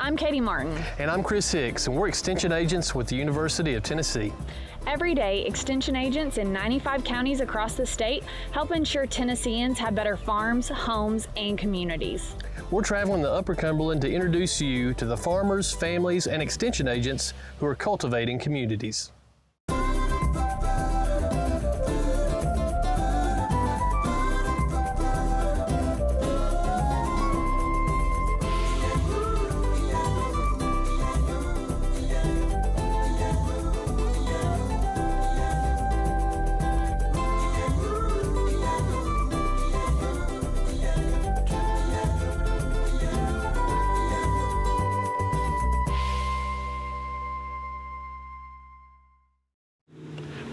I'm Katie Martin. And I'm Chris Hicks, and we're Extension Agents with the University of Tennessee. Every day, Extension agents in 95 counties across the state help ensure Tennesseans have better farms, homes, and communities. We're traveling the Upper Cumberland to introduce you to the farmers, families, and Extension agents who are cultivating communities.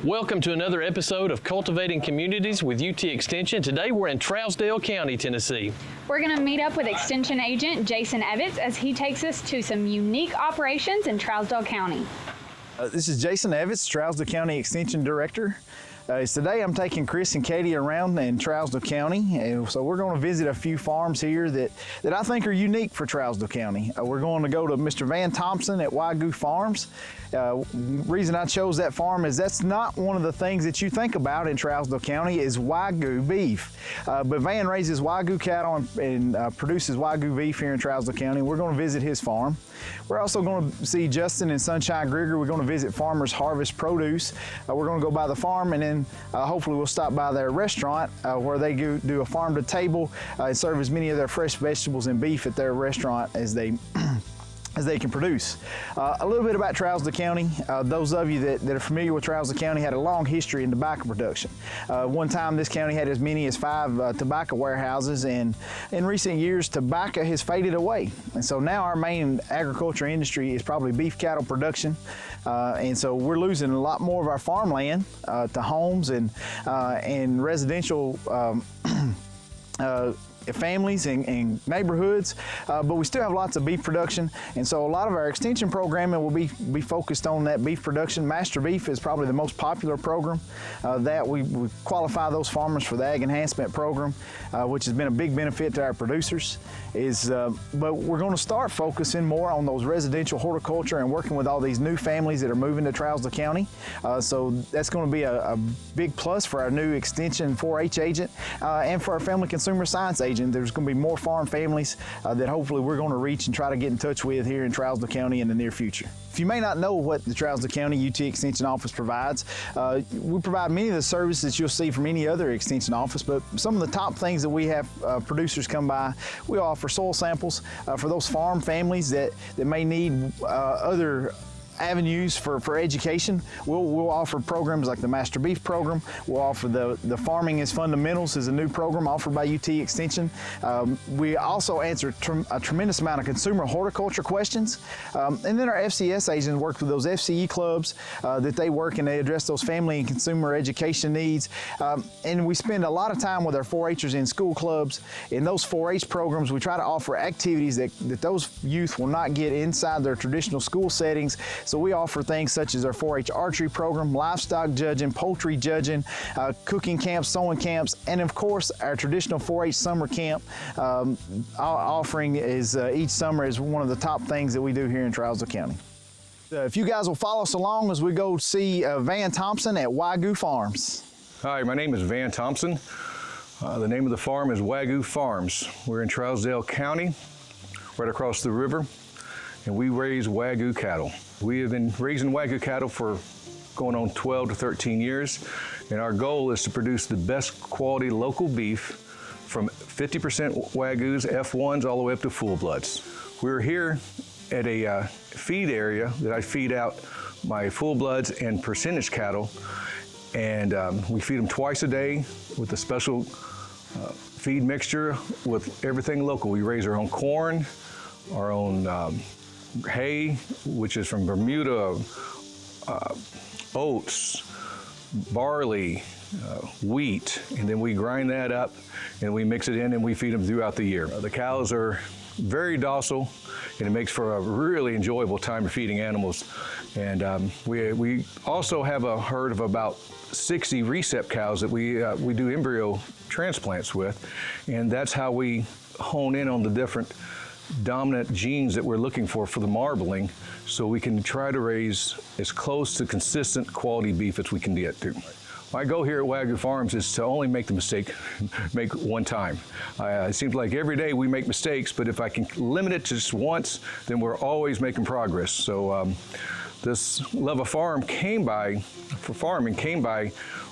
Welcome to another episode of Cultivating Communities with UT Extension. Today we're in Trousdale County, Tennessee. We're going to meet up with Extension Agent Jason Evans as he takes us to some unique operations in Trousdale County. This is Jason Evans, Trousdale County Extension Director. Today I'm taking Chris and Katie around in Trousdale County, and so we're going to visit a few farms here that I think are unique for Trousdale County. We're going to go to Mr. Van Thompson at Wagyu Farms. Reason I chose that farm is that's not one of the things that you think about in Trousdale County is Wagyu beef. But Van raises Wagyu cattle and produces Wagyu beef here in Trousdale County. We're going to visit his farm. We're also going to see Justin and Sunshine Grigger. We're going to visit Farmers Harvest Produce. We're going to go by the farm, and then hopefully we'll stop by their restaurant where they do a farm to table and serve as many of their fresh vegetables and beef at their restaurant as they can produce. A little bit about Trousdale County. Those of you that are familiar with Trousdale County had a long history in tobacco production. One time this county had as many as 5 tobacco warehouses, and in recent years tobacco has faded away. And so now our main agriculture industry is probably beef cattle production. And so we're losing a lot more of our farmland to homes and residential families and neighborhoods, but we still have lots of beef production, and so a lot of our extension programming will be focused on that beef production. Master Beef is probably the most popular program that we qualify those farmers for the Ag Enhancement Program, which has been a big benefit to our producers. But we're going to start focusing more on those residential horticulture and working with all these new families that are moving to Trousdale County. So that's going to be a big plus for our new Extension 4-H agent and for our Family Consumer Science agent. There's going to be more farm families that hopefully we're going to reach and try to get in touch with here in Trousdale County in the near future. If you may not know what the Trousdale County UT Extension Office provides, we provide many of the services you'll see from any other Extension office, but some of the top things that we have producers come by, we offer soil samples for those farm families that may need other avenues for education. We'll offer programs like the Master Beef program. We'll offer the Farming as Fundamentals is a new program offered by UT Extension. We also answer a tremendous amount of consumer horticulture questions. And then our FCS agents work with those FCE clubs that they work, and they address those family and consumer education needs. And we spend a lot of time with our 4-Hers in school clubs. In those 4-H programs, we try to offer activities that those youth will not get inside their traditional school settings. So we offer things such as our 4-H archery program, livestock judging, poultry judging, cooking camps, sewing camps, and of course our traditional 4-H summer camp offering is each summer is one of the top things that we do here in Trousdale County. If you guys will follow us along as we go see Van Thompson at Wagyu Farms. Hi, my name is Van Thompson. The name of the farm is Wagyu Farms. We're in Trousdale County, right across the river, and we raise Wagyu cattle. We have been raising Wagyu cattle for going on 12 to 13 years, and our goal is to produce the best quality local beef from 50% Wagyus, F1s, all the way up to full bloods. We're here at a feed area that I feed out my full bloods and percentage cattle, and we feed them twice a day with a special feed mixture with everything local. We raise our own corn, our own hay, which is from Bermuda, oats, barley, wheat, and then we grind that up and we mix it in and we feed them throughout the year. The cows are very docile, and it makes for a really enjoyable time of feeding animals. And we also have a herd of about 60 recep cows that we do embryo transplants with, and that's how we hone in on the different dominant genes that we're looking for the marbling, so we can try to raise as close to consistent quality beef as we can get to. My goal here at Wagyu Farms is to only make the mistake, make one time. It seems like every day we make mistakes, but if I can limit it to just once, then we're always making progress. So this love of farming came by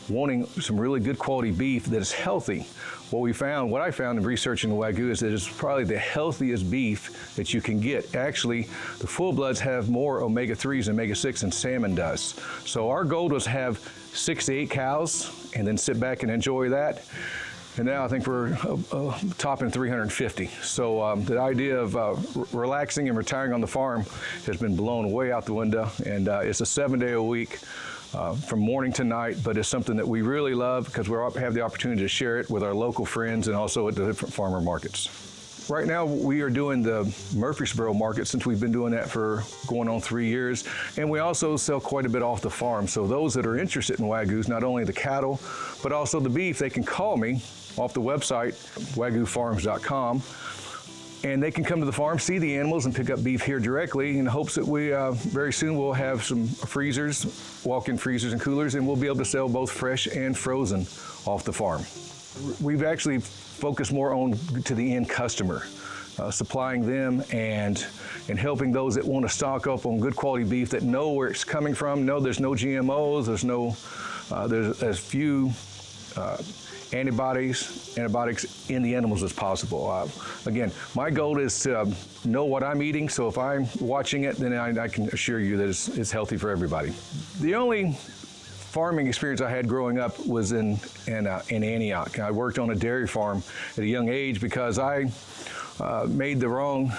wanting some really good quality beef that is healthy. What I found in researching the Wagyu is that it's probably the healthiest beef that you can get. Actually, the full bloods have more omega-3s and omega-6 than salmon does. So our goal was to have 6 to 8 cows and then sit back and enjoy that. And now I think we're topping 350. So the idea of relaxing and retiring on the farm has been blown way out the window. And it's a 7-day-a-week from morning to night, but it's something that we really love because we have the opportunity to share it with our local friends and also at the different farmer markets. Right now we are doing the Murfreesboro market since we've been doing that for going on 3 years, and we also sell quite a bit off the farm. So those that are interested in Wagyus, not only the cattle, but also the beef, they can call me off the website, wagyufarms.com, and they can come to the farm, see the animals, and pick up beef here directly in hopes that we very soon will have some freezers, walk-in freezers and coolers, and we'll be able to sell both fresh and frozen off the farm. We've actually focused more on to the end customer, supplying them and helping those that want to stock up on good quality beef, that know where it's coming from, know there's no GMOs, there's as few antibiotics in the animals as possible. Again, my goal is to know what I'm eating, so if I'm watching it, then I can assure you that it's healthy for everybody. The only farming experience I had growing up was in Antioch. I worked on a dairy farm at a young age because I made the wrong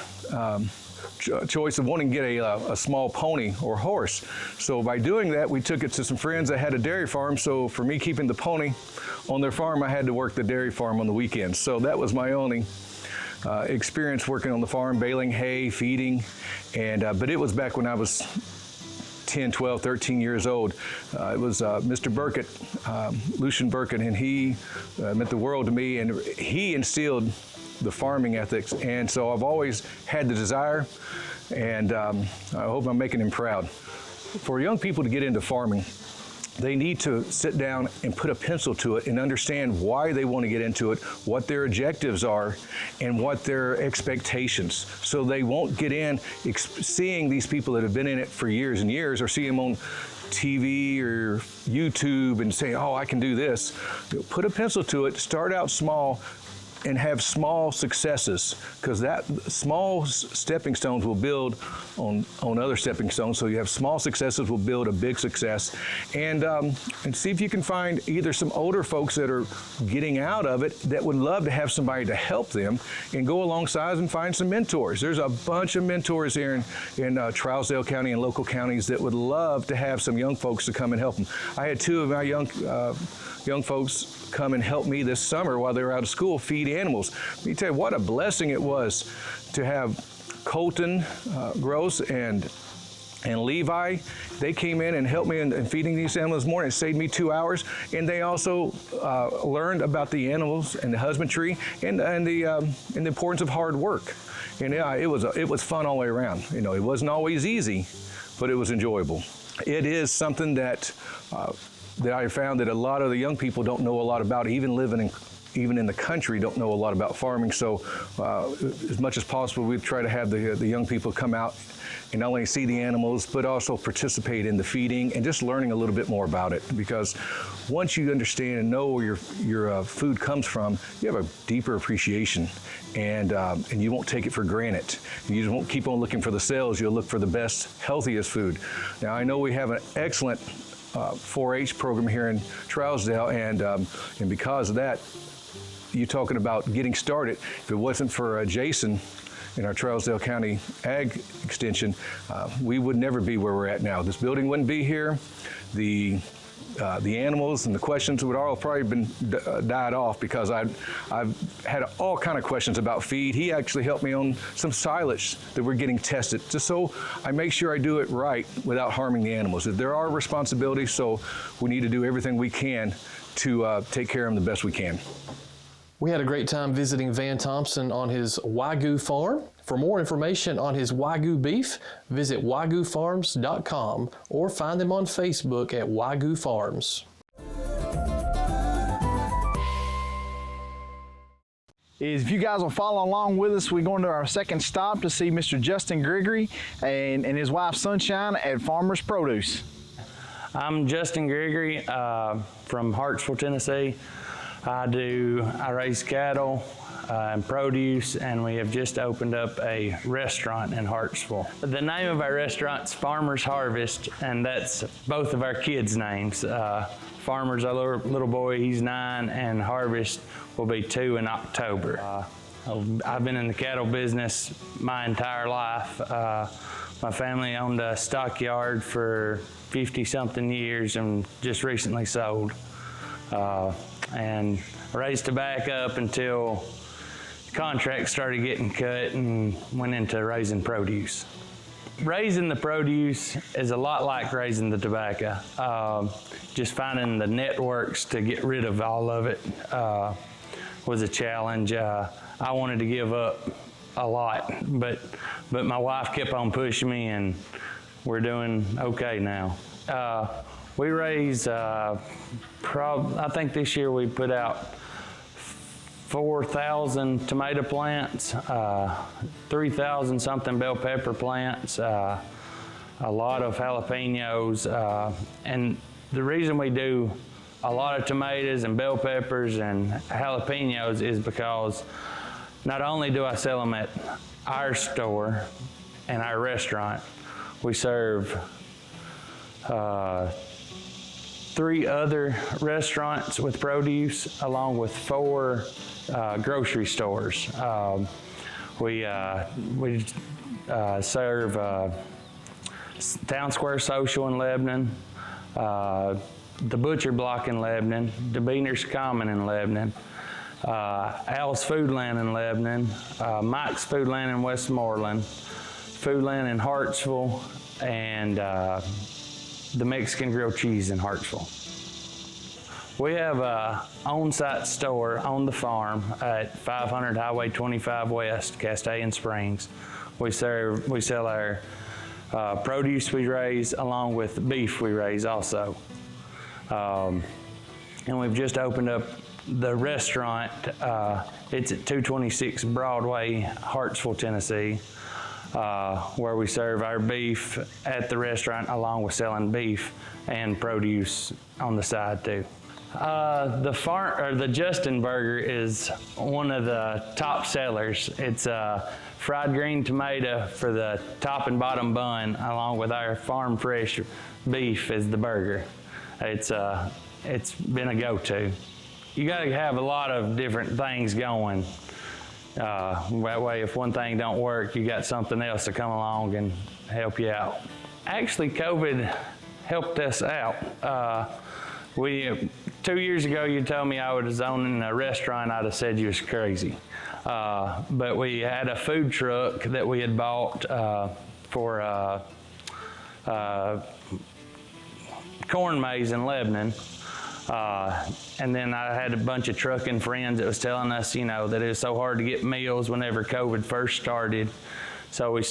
choice of wanting to get a small pony or horse. So by doing that, we took it to some friends that had a dairy farm. So for me keeping the pony on their farm, I had to work the dairy farm on the weekends. So that was my only experience working on the farm, baling hay, feeding, and but it was back when I was 10, 12, 13 years old. It was Mr. Burkett, Lucian Burkett, and he meant the world to me, and he instilled the farming ethics, and so I've always had the desire, and I hope I'm making him proud. For young people to get into farming, they need to sit down and put a pencil to it and understand why they want to get into it, what their objectives are, and what their expectations. So they won't get in seeing these people that have been in it for years and years, or see them on TV or YouTube and say, oh, I can do this. Put a pencil to it, start out small, and have small successes, because that small stepping stones will build on other stepping stones. So you have small successes will build a big success, and see if you can find either some older folks that are getting out of it that would love to have somebody to help them, and go alongside and find some mentors. There's a bunch of mentors here in Trousdale County and local counties that would love to have some young folks to come and help them. I had 2 of my young folks come and help me this summer while they were out of school feed animals. Let me tell you what a blessing it was to have Colton Gross and Levi. They came in and helped me in feeding these animals this morning. It saved me 2 hours, and they also learned about the animals and the husbandry and the importance of hard work. And yeah, it was fun all the way around. You know, it wasn't always easy, but it was enjoyable. It is something that I found that a lot of the young people don't know a lot about, even in the country, don't know a lot about farming. So as much as possible, we try to have the young people come out and not only see the animals, but also participate in the feeding and just learning a little bit more about it. Because once you understand and know where your food comes from, you have a deeper appreciation, and you won't take it for granted. You just won't keep on looking for the sales. You'll look for the best, healthiest food. Now, I know we have an excellent 4-H program here in Trousdale, and because of that, you're talking about getting started. If it wasn't for Jason in our Trousdale County Ag Extension, we would never be where we're at now. This building wouldn't be here. The animals and the questions would all probably been died off, because I've had all kind of questions about feed. He actually helped me on some silage that we're getting tested, just so I make sure I do it right without harming the animals. There are responsibilities, so we need to do everything we can to take care of them the best we can. We had a great time visiting Van Thompson on his Wagyu farm. For more information on his Wagyu beef, visit wagyufarms.com or find them on Facebook at Wagyu Farms. If you guys will follow along with us, we're going to our second stop to see Mr. Justin Gregory and his wife Sunshine at Farmers Produce. I'm Justin Gregory from Hartsville, Tennessee. I raise cattle and produce, and we have just opened up a restaurant in Hartsville. The name of our restaurant's Farmers Harvest, and that's both of our kids' names. Farmer's our little boy, he's 9, and Harvest will be 2 in October. I've been in the cattle business my entire life. My family owned a stockyard for 50-something years and just recently sold. And I raised tobacco up until contracts started getting cut and went into raising produce. Raising the produce is a lot like raising the tobacco. Just finding the networks to get rid of all of it was a challenge. I wanted to give up a lot, but my wife kept on pushing me, and we're doing okay now. We raise, I think this year we put out 4,000 tomato plants, 3,000 something bell pepper plants, a lot of jalapenos, and the reason we do a lot of tomatoes and bell peppers and jalapenos is because not only do I sell them at our store and our restaurant, we serve 3 other restaurants with produce, along with 4 grocery stores. We serve Town Square Social in Lebanon, the Butcher Block in Lebanon, DeBeener's Common in Lebanon, Al's Foodland in Lebanon, Mike's Foodland in Westmoreland, Foodland in Hartsville, and the Mexican grilled cheese in Hartsville. We have an on-site store on the farm at 500 Highway 25 West, Castayan Springs. We sell our produce we raise along with beef we raise also. And we've just opened up the restaurant. It's at 226 Broadway, Hartsville, Tennessee, where we serve our beef at the restaurant along with selling beef and produce on the side too. The Justin Burger is one of the top sellers. It's fried green tomato for the top and bottom bun, along with our farm fresh beef as the burger. It's been a go-to. You got to have a lot of different things going. That way, if one thing don't work, you got something else to come along and help you out. Actually, COVID helped us out. 2 years ago, you told me I was owning a restaurant, I'd have said you was crazy. But we had a food truck that we had bought for corn maze in Lebanon. And then I had a bunch of trucking friends that was telling us, that it was so hard to get meals whenever COVID first started. So we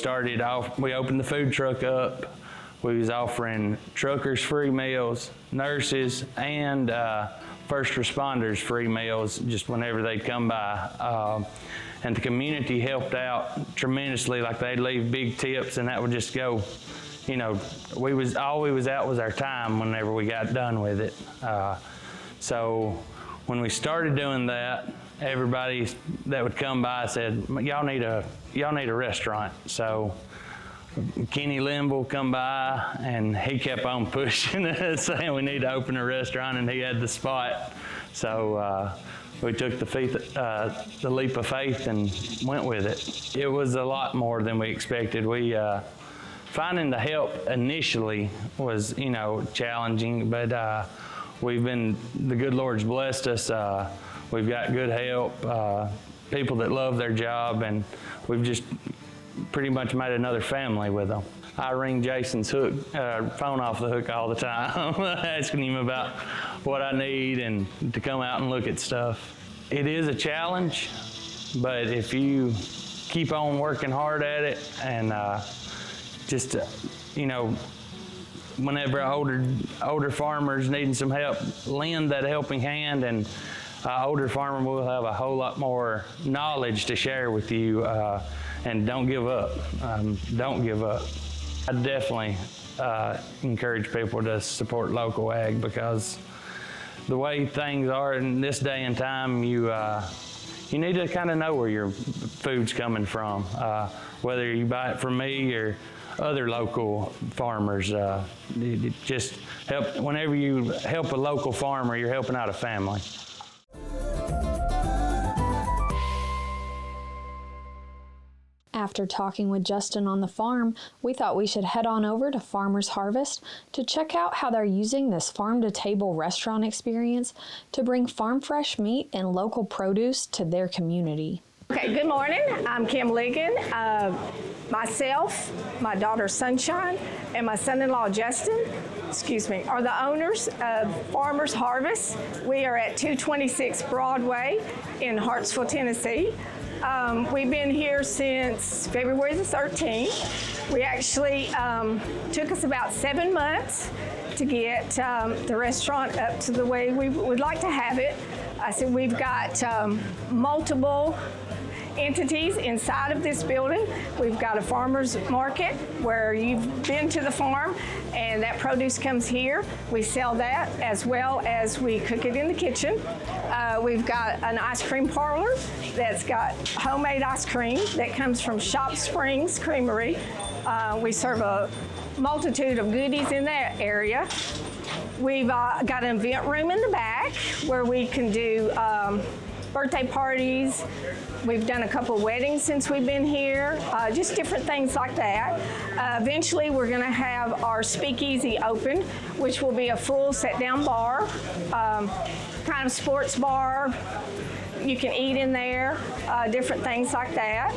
opened the food truck up. We was offering truckers free meals, nurses, and first responders free meals just whenever they'd come by. And the community helped out tremendously. Like, they'd leave big tips, and that would just go, all we was out was our time whenever we got done with it. So when we started doing that, everybody that would come by said, y'all need a restaurant. So Kenny Limble come by, and he kept on pushing us, saying we need to open a restaurant, and he had the spot. So we took the leap of faith and went with it. It was a lot more than we expected. Finding the help initially was, challenging, but the good Lord's blessed us. We've got good help, people that love their job, and we've just pretty much made another family with them. I ring Jason's phone off the hook all the time, asking him about what I need and to come out and look at stuff. It is a challenge, but if you keep on working hard at it, and just, you know, whenever older farmers needing some help, lend that helping hand, and older farmer will have a whole lot more knowledge to share with you, and don't give up. Don't give up. I definitely encourage people to support local ag, because the way things are in this day and time, you need to kind of know where your food's coming from, whether you buy it from me or other local farmers. Just help. Whenever you help a local farmer, you're helping out a family. After talking with Justin on the farm, we thought we should head on over to Farmers Harvest to check out how they're using this farm-to-table restaurant experience to bring farm fresh meat and local produce to their community. Okay, good morning. I'm Kim Ligon. Myself, my daughter Sunshine, and my son-in-law Justin, are the owners of Farmers Harvest. We are at 226 Broadway in Hartsville, Tennessee. We've been here since February the 13th. We actually took us about 7 months to get the restaurant up to the way we would like to have it. I said we've got multiple entities inside of this building. We've got a farmer's market where you've been to the farm and that produce comes here. We sell that as well as we cook it in the kitchen. We've got an ice cream parlor that's got homemade ice cream that comes from Shop Springs Creamery. We serve a multitude of goodies in that area. We've got an event room in the back where we can do birthday parties. We've done a couple weddings since we've been here, just different things like that. Eventually, we're going to have our speakeasy open, which will be a full sit-down bar, kind of sports bar. You can eat in there, different things like that.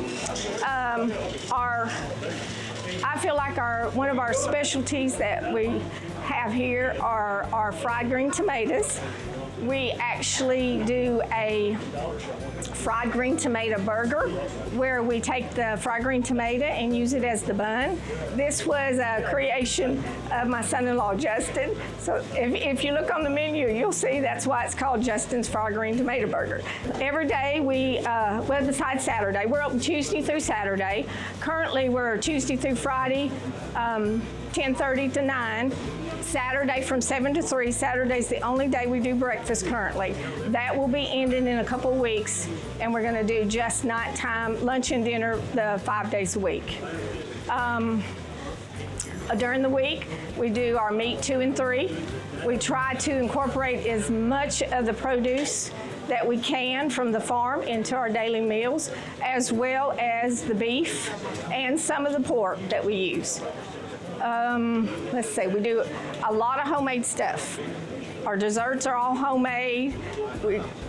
I feel like one of our specialties that we have here are our fried green tomatoes. We actually do a fried green tomato burger where we take the fried green tomato and use it as the bun. This was a creation of my son-in-law Justin. So if you look on the menu, you'll see that's why it's called Justin's Fried Green Tomato Burger. Every day well, besides Saturday, we're open Tuesday through Saturday. Currently, we're Tuesday through Friday, 10:30 to 9. Saturday from 7 to 3. Saturday's the only day we do breakfast currently. That will be ending in a couple weeks, and we're going to do just nighttime lunch and dinner 5 days a week. During the week, we do our meat 2 and 3. We try to incorporate as much of the produce that we can from the farm into our daily meals, as well as the beef and some of the pork that we use. Let's see, we do a lot of homemade stuff. Our desserts are all homemade.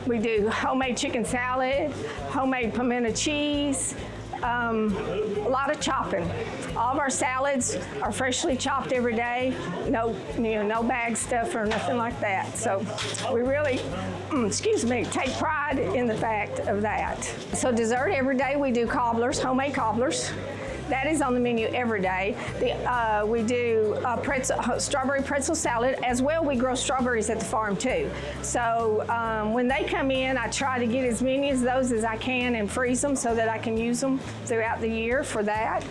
We do homemade chicken salad, homemade pimento cheese, a lot of chopping. All of our salads are freshly chopped every day. No bag stuff or nothing like that. So we really, take pride in the fact of that. So dessert every day we do cobblers, homemade cobblers. That is on the menu every day. We do strawberry pretzel salad. As well, we grow strawberries at the farm too. So when they come in, I try to get as many of those as I can and freeze them so that I can use them throughout the year for that.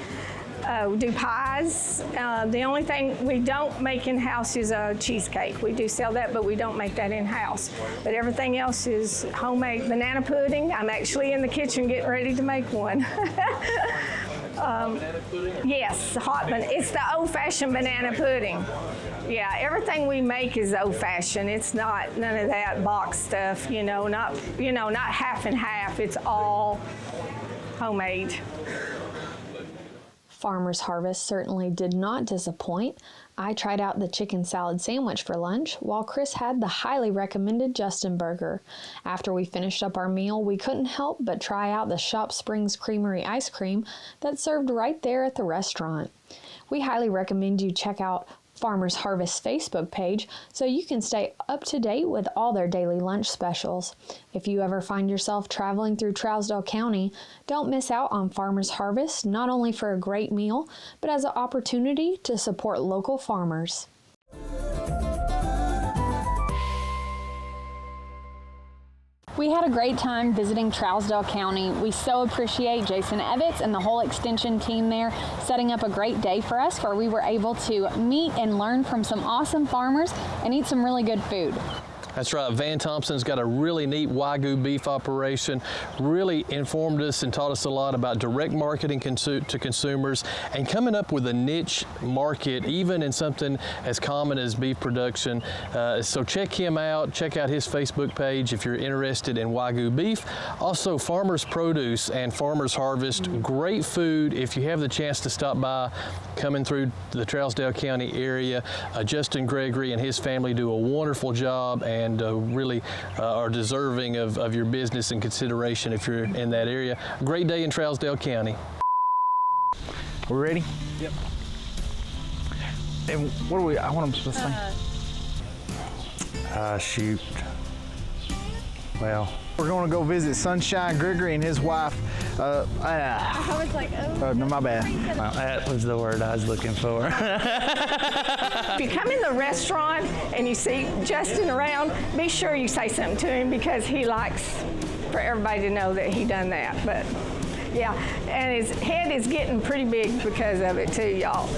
We do pies. The only thing we don't make in-house is a cheesecake. We do sell that, but we don't make that in-house. But everything else is homemade. Banana pudding, I'm actually in the kitchen getting ready to make one. Yes, it's the old-fashioned banana pudding. Yeah, everything we make is old-fashioned. It's not none of that box stuff, not half and half. It's all homemade. Farmers Harvest certainly did not disappoint. I tried out the chicken salad sandwich for lunch, while Chris had the highly recommended Justin burger. After we finished up our meal, we couldn't help but try out the Shop Springs Creamery ice cream that's served right there at the restaurant. We highly recommend you check out Farmers Harvest Facebook page so you can stay up to date with all their daily lunch specials. If you ever find yourself traveling through Trousdale County, don't miss out on Farmers Harvest, not only for a great meal, but as an opportunity to support local farmers. We had a great time visiting Trousdale County. We so appreciate Jason Evitz and the whole extension team there setting up a great day for us where we were able to meet and learn from some awesome farmers and eat some really good food. That's right. Van Thompson's got a really neat Wagyu beef operation, really informed us and taught us a lot about direct marketing to consumers and coming up with a niche market, even in something as common as beef production. So check him out. Check out his Facebook page if you're interested in Wagyu beef. Also, Farmers Produce and Farmers Harvest, great food if you have the chance to stop by coming through the Trousdale County area. Justin Gregory and his family do a wonderful job and really are deserving of your business and consideration if you're in that area. Great day in Trousdale County. We ready? Yep. And what do we, I want them to say. Shoot. Well, We're going to go visit Sunshine Gregory and his wife. I was like, oh. No, my bad. well, that was the word I was looking for. If you come in the restaurant and you see Justin around, be sure you say something to him because he likes for everybody to know that he done that. But yeah, and his head is getting pretty big because of it too, y'all.